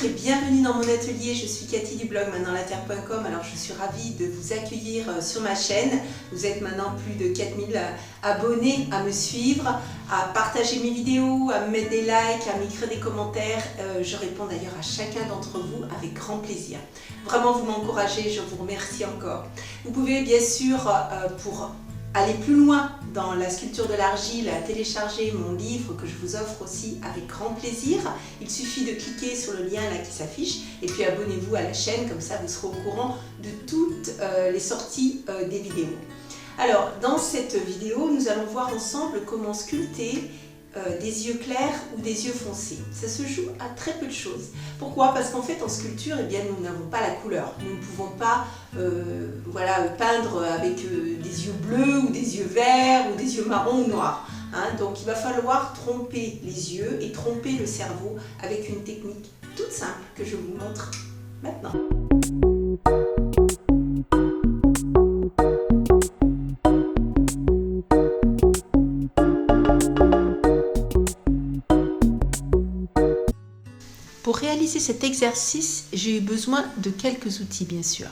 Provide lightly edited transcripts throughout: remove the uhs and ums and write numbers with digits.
et bienvenue dans mon atelier. Je suis Cathy du blog MaindansLaTerre.com. Alors je suis ravie de vous accueillir sur ma chaîne. Vous êtes maintenant plus de 4000 abonnés à me suivre, à partager mes vidéos, à me mettre des likes, à m'écrire des commentaires. Je réponds d'ailleurs à chacun d'entre vous avec grand plaisir. Vraiment vous m'encouragez, je vous remercie encore. Vous pouvez bien sûr, pour aller plus loin dans la sculpture de l'argile, télécharger mon livre que je vous offre aussi avec grand plaisir. Il suffit de cliquer sur le lien là qui s'affiche et puis abonnez-vous à la chaîne, comme ça vous serez au courant de toutes les sorties des vidéos. Alors dans cette vidéo, nous allons voir ensemble comment sculpter des yeux clairs ou des yeux foncés. Ça se joue à très peu de choses. Pourquoi? Parce qu'en fait en sculpture, eh bien, nous n'avons pas la couleur. Nous ne pouvons pas peindre avec des yeux bleus ou des yeux verts ou des yeux marrons ou noirs. Donc il va falloir tromper les yeux et tromper le cerveau avec une technique toute simple que je vous montre maintenant. Pour réaliser cet exercice, j'ai eu besoin de quelques outils bien sûr.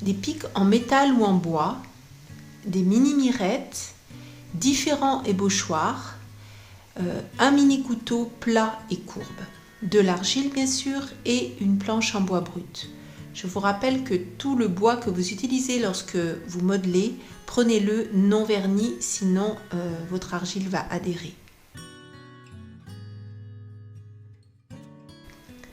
Des pics en métal ou en bois, des mini-mirettes, différents ébauchoirs, un mini couteau plat et courbe, de l'argile bien sûr et une planche en bois brut. Je vous rappelle que tout le bois que vous utilisez lorsque vous modelez, prenez-le non verni, sinon votre argile va adhérer.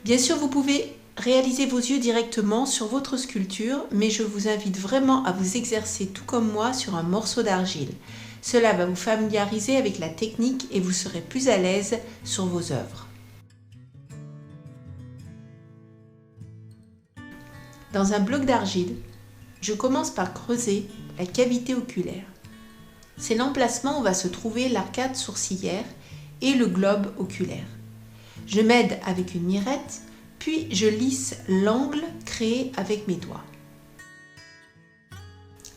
Bien sûr, vous pouvez réaliser vos yeux directement sur votre sculpture, mais je vous invite vraiment à vous exercer tout comme moi sur un morceau d'argile. Cela va vous familiariser avec la technique et vous serez plus à l'aise sur vos œuvres. Dans un bloc d'argile, je commence par creuser la cavité oculaire. C'est l'emplacement où va se trouver l'arcade sourcilière et le globe oculaire. Je m'aide avec une mirette, puis je lisse l'angle créé avec mes doigts.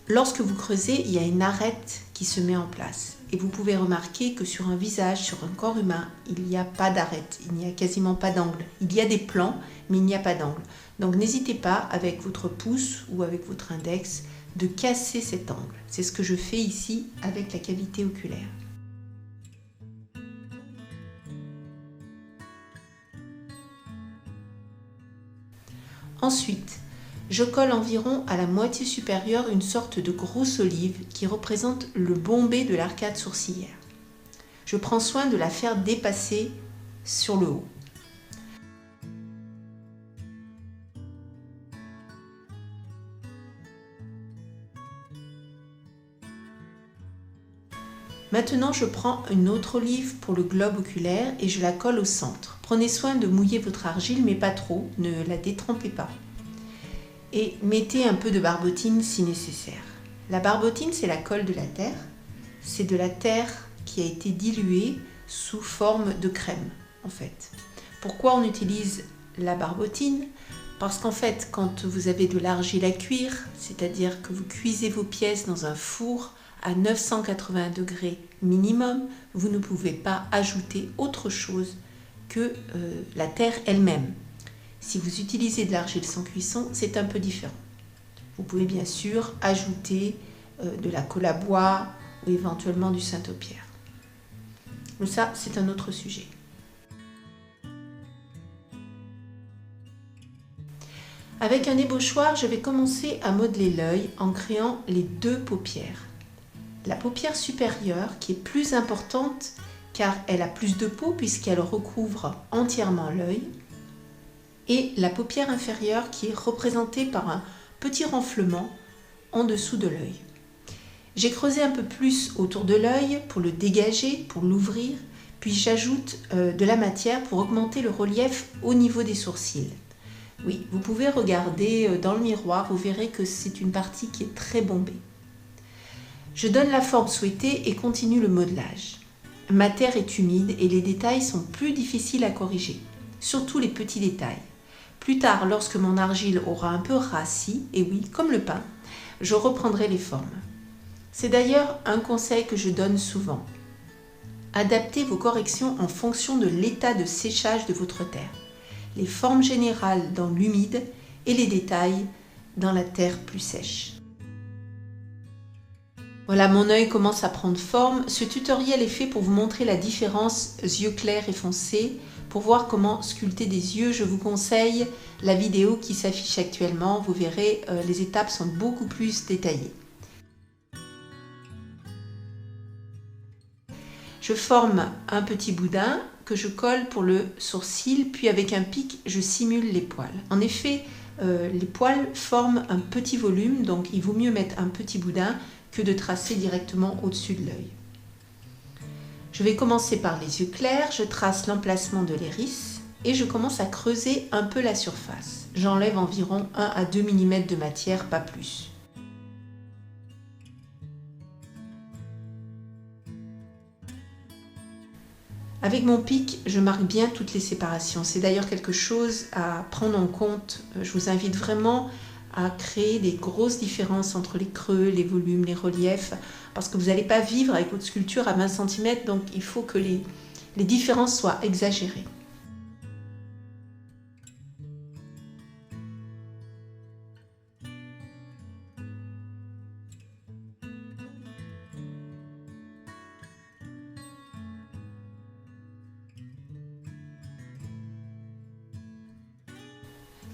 Lorsque vous creusez, il y a une arête qui se met en place. Et vous pouvez remarquer que sur un visage, sur un corps humain, il n'y a pas d'arête, il n'y a quasiment pas d'angle. Il y a des plans, mais il n'y a pas d'angle. Donc n'hésitez pas, avec votre pouce ou avec votre index, de casser cet angle. C'est ce que je fais ici avec la cavité oculaire. Ensuite, je colle environ à la moitié supérieure une sorte de grosse olive qui représente le bombé de l'arcade sourcilière. Je prends soin de la faire dépasser sur le haut. Maintenant, je prends une autre olive pour le globe oculaire et je la colle au centre. Prenez soin de mouiller votre argile, mais pas trop, ne la détrempez pas. Et mettez un peu de barbotine si nécessaire. La barbotine, c'est la colle de la terre. C'est de la terre qui a été diluée sous forme de crème, en fait. Pourquoi on utilise la barbotine? Parce qu'en fait, quand vous avez de l'argile à cuire, c'est-à-dire que vous cuisez vos pièces dans un four à 980 degrés minimum, vous ne pouvez pas ajouter autre chose que la terre elle-même. Si vous utilisez de l'argile sans cuisson, c'est un peu différent. Vous pouvez bien sûr ajouter de la colle à bois ou éventuellement du Saint-Aupierre. Mais ça, c'est un autre sujet. Avec un ébauchoir, je vais commencer à modeler l'œil en créant les deux paupières. La paupière supérieure qui est plus importante car elle a plus de peau puisqu'elle recouvre entièrement l'œil, et la paupière inférieure qui est représentée par un petit renflement en dessous de l'œil. J'ai creusé un peu plus autour de l'œil pour le dégager, pour l'ouvrir, puis j'ajoute de la matière pour augmenter le relief au niveau des sourcils. Oui, vous pouvez regarder dans le miroir, vous verrez que c'est une partie qui est très bombée. Je donne la forme souhaitée et continue le modelage. Ma terre est humide et les détails sont plus difficiles à corriger, surtout les petits détails. Plus tard, lorsque mon argile aura un peu rassis, et oui, comme le pain, je reprendrai les formes. C'est d'ailleurs un conseil que je donne souvent. Adaptez vos corrections en fonction de l'état de séchage de votre terre. les formes générales dans l'humide et les détails dans la terre plus sèche. Voilà, mon œil commence à prendre forme. Ce tutoriel est fait pour vous montrer la différence yeux clairs et foncés. Pour voir comment sculpter des yeux, je vous conseille la vidéo qui s'affiche actuellement. Vous verrez, les étapes sont beaucoup plus détaillées. Je forme un petit boudin que je colle pour le sourcil, puis avec un pic, je simule les poils. En effet, les poils forment un petit volume, donc il vaut mieux mettre un petit boudin que de tracer directement au-dessus de l'œil. Je vais commencer par les yeux clairs, je trace l'emplacement de l'iris et je commence à creuser un peu la surface. J'enlève environ 1 à 2 mm de matière, pas plus. Avec mon pic, je marque bien toutes les séparations. C'est d'ailleurs quelque chose à prendre en compte. Je vous invite vraiment à créer des grosses différences entre les creux, les volumes, les reliefs, parce que vous n'allez pas vivre avec votre sculpture à 20 cm, donc il faut que les différences soient exagérées.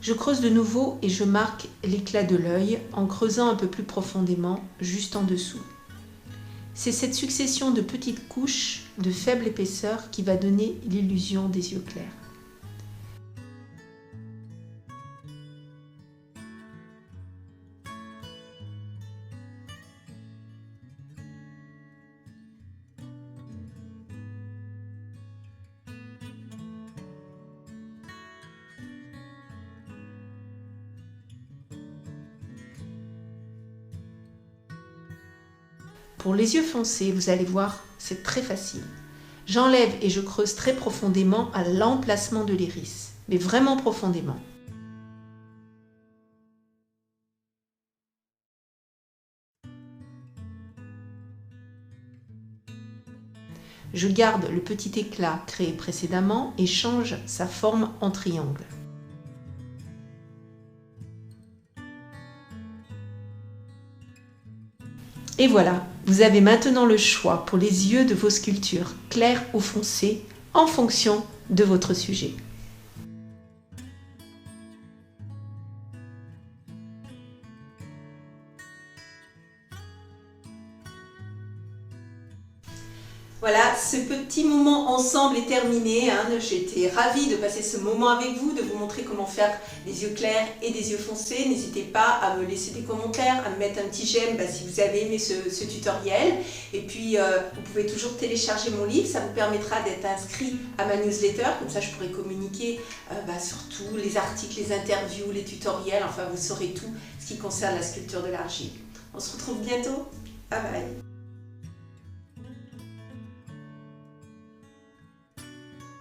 Je creuse de nouveau et je marque l'éclat de l'œil en creusant un peu plus profondément, juste en dessous. C'est cette succession de petites couches de faible épaisseur qui va donner l'illusion des yeux clairs. Pour les yeux foncés, vous allez voir, c'est très facile. J'enlève et je creuse très profondément à l'emplacement de l'iris, mais vraiment profondément. Je garde le petit éclat créé précédemment et change sa forme en triangle. Et voilà, vous avez maintenant le choix pour les yeux de vos sculptures, clairs ou foncés, en fonction de votre sujet. Voilà, ce petit moment ensemble est terminé. J'étais ravie de passer ce moment avec vous, de vous montrer comment faire des yeux clairs et des yeux foncés. N'hésitez pas à me laisser des commentaires, à me mettre un petit j'aime si vous avez aimé ce tutoriel. Et puis, vous pouvez toujours télécharger mon livre, ça vous permettra d'être inscrit à ma newsletter. Comme ça, je pourrai communiquer sur tous les articles, les interviews, les tutoriels. Enfin, vous saurez tout ce qui concerne la sculpture de l'argile. On se retrouve bientôt. Bye bye.